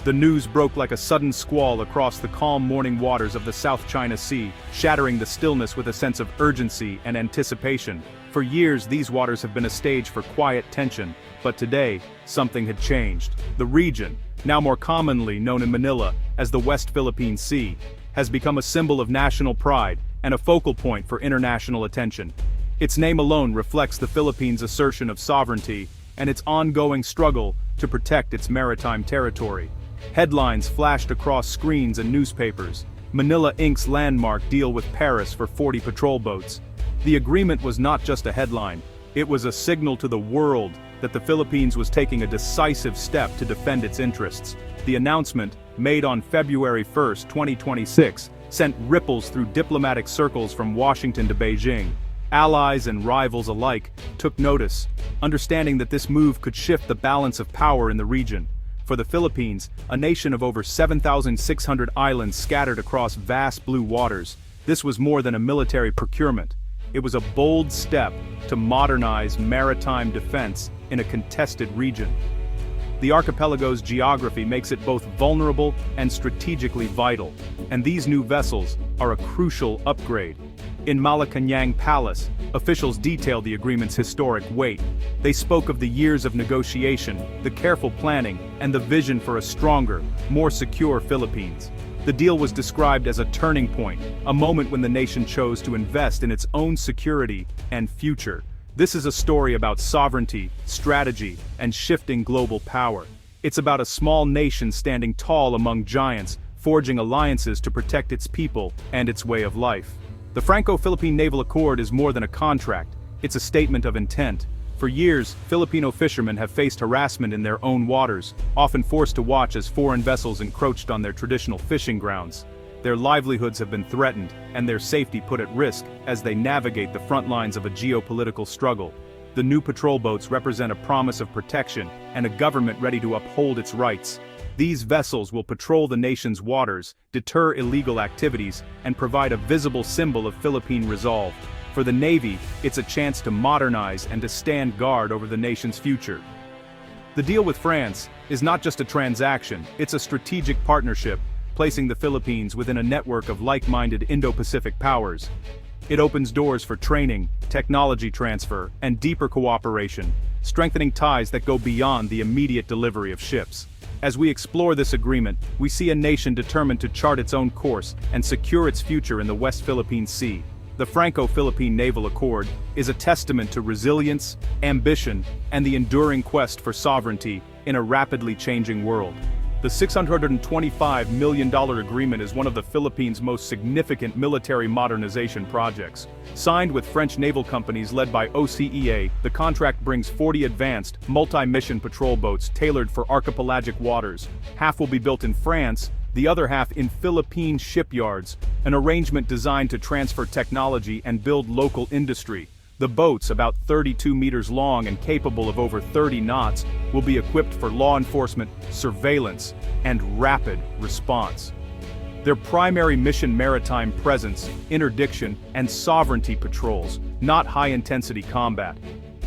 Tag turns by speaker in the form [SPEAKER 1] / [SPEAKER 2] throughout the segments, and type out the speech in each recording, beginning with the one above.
[SPEAKER 1] The news broke like a sudden squall across the calm morning waters of the South China Sea, shattering the stillness with a sense of urgency and anticipation. For years, these waters have been a stage for quiet tension, but today, something had changed. The region, now more commonly known in Manila as the West Philippine Sea, has become a symbol of national pride and a focal point for international attention. Its name alone reflects the Philippines' assertion of sovereignty and its ongoing struggle to protect its maritime territory. Headlines flashed across screens and newspapers. Manila Inc.'s landmark deal with Paris for 40 patrol boats. The agreement was not just a headline, it was a signal to the world that the Philippines was taking a decisive step to defend its interests. The announcement, made on February 1, 2026, sent ripples through diplomatic circles from Washington to Beijing. Allies and rivals alike took notice, understanding that this move could shift the balance of power in the region. For the Philippines, a nation of over 7,600 islands scattered across vast blue waters, this was more than a military procurement. It was a bold step to modernize maritime defense in a contested region. The archipelago's geography makes it both vulnerable and strategically vital, and these new vessels are a crucial upgrade. In Malacañang Palace, officials detailed the agreement's historic weight. They spoke of the years of negotiation, the careful planning, and the vision for a stronger, more secure Philippines. The deal was described as a turning point, a moment when the nation chose to invest in its own security and future. This is a story about sovereignty, strategy, and shifting global power. It's about a small nation standing tall among giants, forging alliances to protect its people and its way of life. The Franco-Philippine Naval Accord is more than a contract, it's a statement of intent. For years, Filipino fishermen have faced harassment in their own waters, often forced to watch as foreign vessels encroached on their traditional fishing grounds. Their livelihoods have been threatened, and their safety put at risk as they navigate the front lines of a geopolitical struggle. The new patrol boats represent a promise of protection and a government ready to uphold its rights. These vessels will patrol the nation's waters, deter illegal activities, and provide a visible symbol of Philippine resolve. For the Navy, it's a chance to modernize and to stand guard over the nation's future. The deal with France is not just a transaction, it's a strategic partnership, placing the Philippines within a network of like-minded Indo-Pacific powers. It opens doors for training, technology transfer, and deeper cooperation, strengthening ties that go beyond the immediate delivery of ships. As we explore this agreement, we see a nation determined to chart its own course and secure its future in the West Philippine Sea. The Franco-Philippine Naval Accord is a testament to resilience, ambition, and the enduring quest for sovereignty in a rapidly changing world. The $625 million agreement is one of the Philippines' most significant military modernization projects. Signed with French naval companies led by OCEA, the contract brings 40 advanced, multi-mission patrol boats tailored for archipelagic waters. Half will be built in France, the other half in Philippine shipyards, an arrangement designed to transfer technology and build local industry. The boats, about 32 meters long and capable of over 30 knots, will be equipped for law enforcement, surveillance, and rapid response. Their primary mission: maritime presence, interdiction, and sovereignty patrols, not high-intensity combat.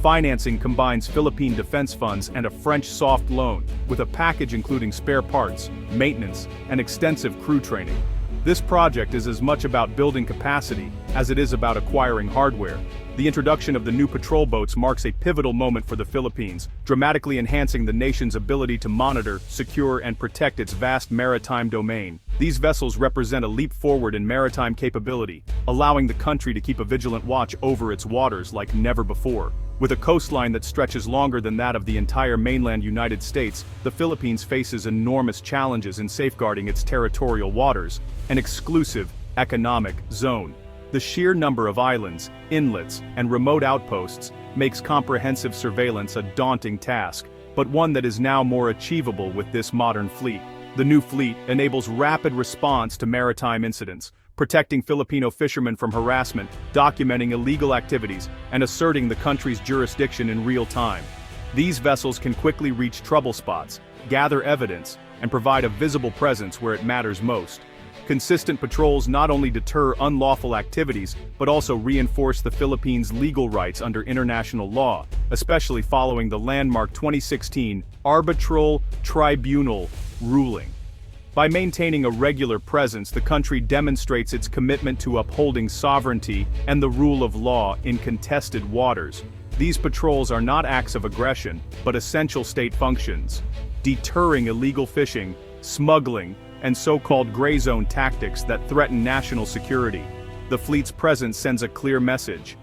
[SPEAKER 1] Financing combines Philippine defense funds and a French soft loan, with a package including spare parts, maintenance, and extensive crew training. This project is as much about building capacity as it is about acquiring hardware. The introduction of the new patrol boats marks a pivotal moment for the Philippines, dramatically enhancing the nation's ability to monitor, secure, and protect its vast maritime domain. These vessels represent a leap forward in maritime capability, allowing the country to keep a vigilant watch over its waters like never before. With a coastline that stretches longer than that of the entire mainland United States, the Philippines faces enormous challenges in safeguarding its territorial waters, an exclusive economic zone. The sheer number of islands, inlets, and remote outposts makes comprehensive surveillance a daunting task, but one that is now more achievable with this modern fleet. The new fleet enables rapid response to maritime incidents, protecting Filipino fishermen from harassment, documenting illegal activities, and asserting the country's jurisdiction in real time. These vessels can quickly reach trouble spots, gather evidence, and provide a visible presence where it matters most. Consistent patrols not only deter unlawful activities, but also reinforce the Philippines' legal rights under international law, especially following the landmark 2016 Arbitral Tribunal ruling. By maintaining a regular presence, the country demonstrates its commitment to upholding sovereignty and the rule of law in contested waters. These patrols are not acts of aggression, but essential state functions, deterring illegal fishing, smuggling, and so-called gray zone tactics that threaten national security. The fleet's presence sends a clear message.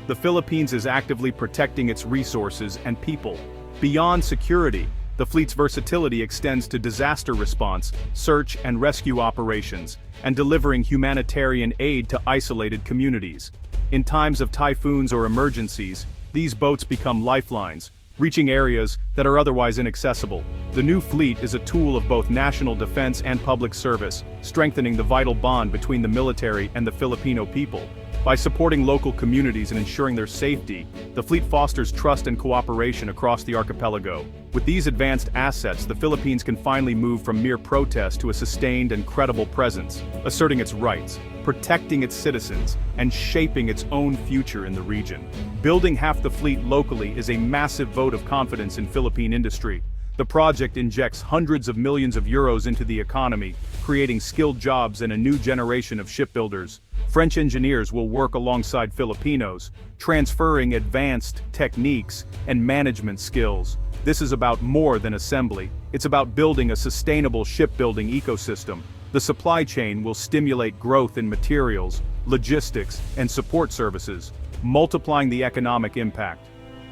[SPEAKER 1] The Philippines is actively protecting its resources and people. Beyond security, the fleet's versatility extends to disaster response, search and rescue operations, and delivering humanitarian aid to isolated communities. In times of typhoons or emergencies, these boats become lifelines, reaching areas that are otherwise inaccessible. The new fleet is a tool of both national defense and public service, strengthening the vital bond between the military and the Filipino people. By supporting local communities and ensuring their safety, the fleet fosters trust and cooperation across the archipelago. With these advanced assets, the Philippines can finally move from mere protest to a sustained and credible presence, asserting its rights, protecting its citizens, and shaping its own future in the region. Building half the fleet locally is a massive vote of confidence in Philippine industry. The project injects hundreds of millions of euros into the economy, creating skilled jobs and a new generation of shipbuilders. French engineers will work alongside Filipinos, transferring advanced techniques and management skills. This is about more than assembly. It's about building a sustainable shipbuilding ecosystem. The supply chain will stimulate growth in materials, logistics, and support services, multiplying the economic impact.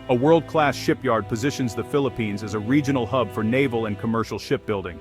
[SPEAKER 1] A world-class shipyard positions the Philippines as a regional hub for naval and commercial shipbuilding.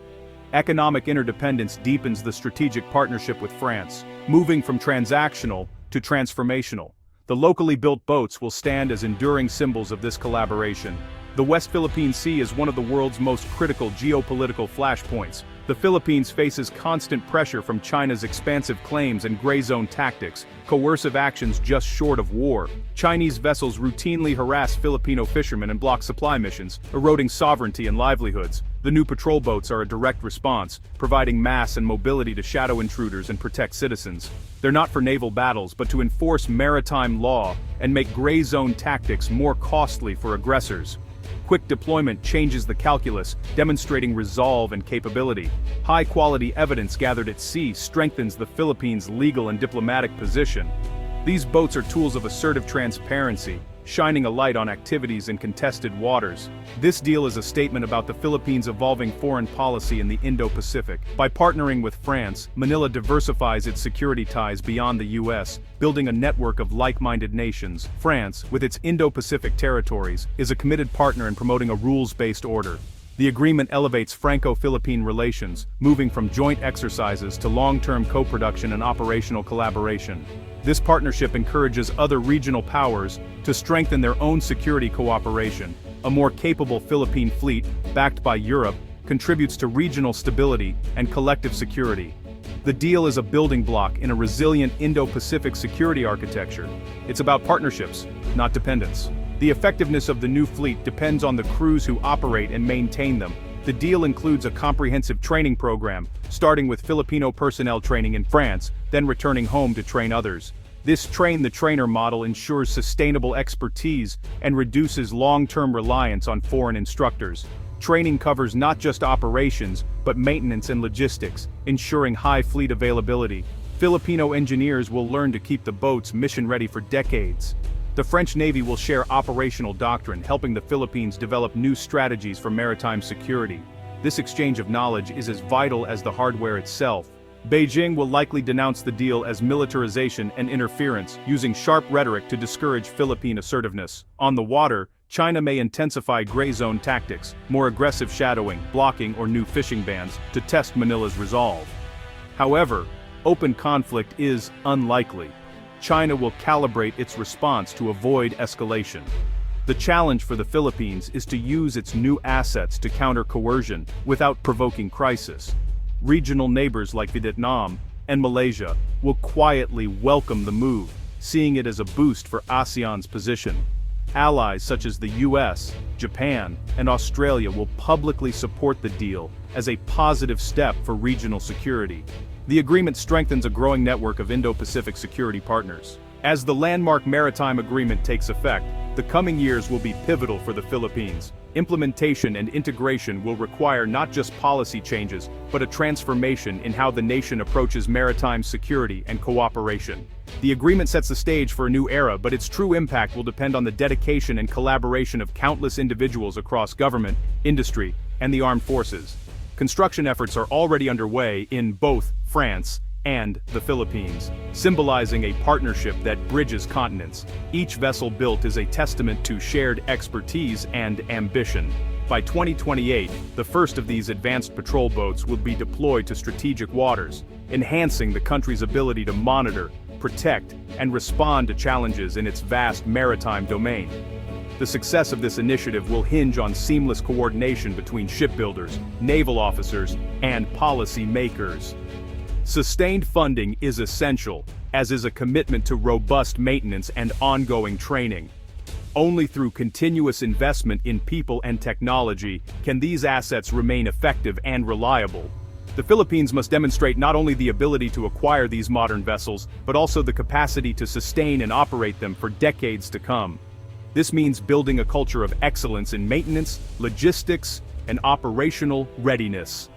[SPEAKER 1] Economic interdependence deepens the strategic partnership with France, moving from transactional to transformational. The locally built boats will stand as enduring symbols of this collaboration. The West Philippine Sea is one of the world's most critical geopolitical flashpoints. The Philippines faces constant pressure from China's expansive claims and gray zone tactics, coercive actions just short of war. Chinese vessels routinely harass Filipino fishermen and block supply missions, eroding sovereignty and livelihoods. The new patrol boats are a direct response, providing mass and mobility to shadow intruders and protect citizens. They're not for naval battles, but to enforce maritime law and make gray zone tactics more costly for aggressors. Quick deployment changes the calculus, demonstrating resolve and capability. High-quality evidence gathered at sea strengthens the Philippines' legal and diplomatic position. These boats are tools of assertive transparency, shining a light on activities in contested waters. This deal is a statement about the Philippines' evolving foreign policy in the Indo-Pacific. By partnering with France, Manila diversifies its security ties beyond the U.S., building a network of like-minded nations. France, with its Indo-Pacific territories, is a committed partner in promoting a rules-based order. The agreement elevates Franco-Philippine relations, moving from joint exercises to long-term co-production and operational collaboration. This partnership encourages other regional powers to strengthen their own security cooperation. A more capable Philippine fleet, backed by Europe, contributes to regional stability and collective security. The deal is a building block in a resilient Indo-Pacific security architecture. It's about partnerships, not dependence. The effectiveness of the new fleet depends on the crews who operate and maintain them. The deal includes a comprehensive training program, starting with Filipino personnel training in France, then returning home to train others. This train-the-trainer model ensures sustainable expertise and reduces long-term reliance on foreign instructors. Training covers not just operations, but maintenance and logistics, ensuring high fleet availability. Filipino engineers will learn to keep the boats mission-ready for decades. The French Navy will share operational doctrine, helping the Philippines develop new strategies for maritime security. This exchange of knowledge is as vital as the hardware itself. Beijing will likely denounce the deal as militarization and interference, using sharp rhetoric to discourage Philippine assertiveness. On the water, China may intensify gray zone tactics, more aggressive shadowing, blocking, or new fishing bans, to test Manila's resolve. However, open conflict is unlikely. China will calibrate its response to avoid escalation. The challenge for the Philippines is to use its new assets to counter coercion without provoking crisis. Regional neighbors like Vietnam and Malaysia will quietly welcome the move, seeing it as a boost for ASEAN's position. Allies such as the US, Japan, and Australia will publicly support the deal as a positive step for regional security. The agreement strengthens a growing network of Indo-Pacific security partners. As the landmark maritime agreement takes effect, the coming years will be pivotal for the Philippines. Implementation and integration will require not just policy changes, but a transformation in how the nation approaches maritime security and cooperation. The agreement sets the stage for a new era, but its true impact will depend on the dedication and collaboration of countless individuals across government, industry, and the armed forces. Construction efforts are already underway in both France and the Philippines, symbolizing a partnership that bridges continents. Each vessel built is a testament to shared expertise and ambition. By 2028, the first of these advanced patrol boats will be deployed to strategic waters, enhancing the country's ability to monitor, protect, and respond to challenges in its vast maritime domain. The success of this initiative will hinge on seamless coordination between shipbuilders, naval officers, and policy makers. Sustained funding is essential, as is a commitment to robust maintenance and ongoing training. Only through continuous investment in people and technology can these assets remain effective and reliable. The Philippines must demonstrate not only the ability to acquire these modern vessels, but also the capacity to sustain and operate them for decades to come. This means building a culture of excellence in maintenance, logistics, and operational readiness.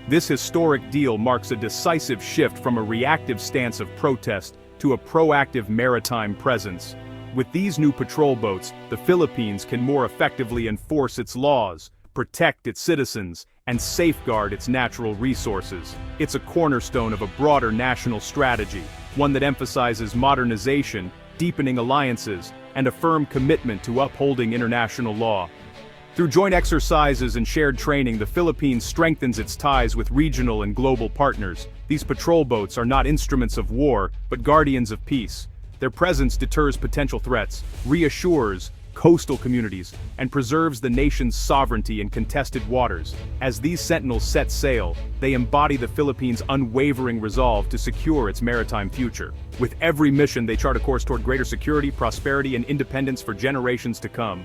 [SPEAKER 1] This historic deal marks a decisive shift from a reactive stance of protest to a proactive maritime presence. With these new patrol boats, the Philippines can more effectively enforce its laws, protect its citizens, and safeguard its natural resources. It's a cornerstone of a broader national strategy, one that emphasizes modernization, deepening alliances, and a firm commitment to upholding international law. Through joint exercises and shared training, the Philippines strengthens its ties with regional and global partners. These patrol boats are not instruments of war, but guardians of peace. Their presence deters potential threats, reassures coastal communities, and preserves the nation's sovereignty in contested waters. As these sentinels set sail, they embody the Philippines' unwavering resolve to secure its maritime future. With every mission, they chart a course toward greater security, prosperity, and independence for generations to come.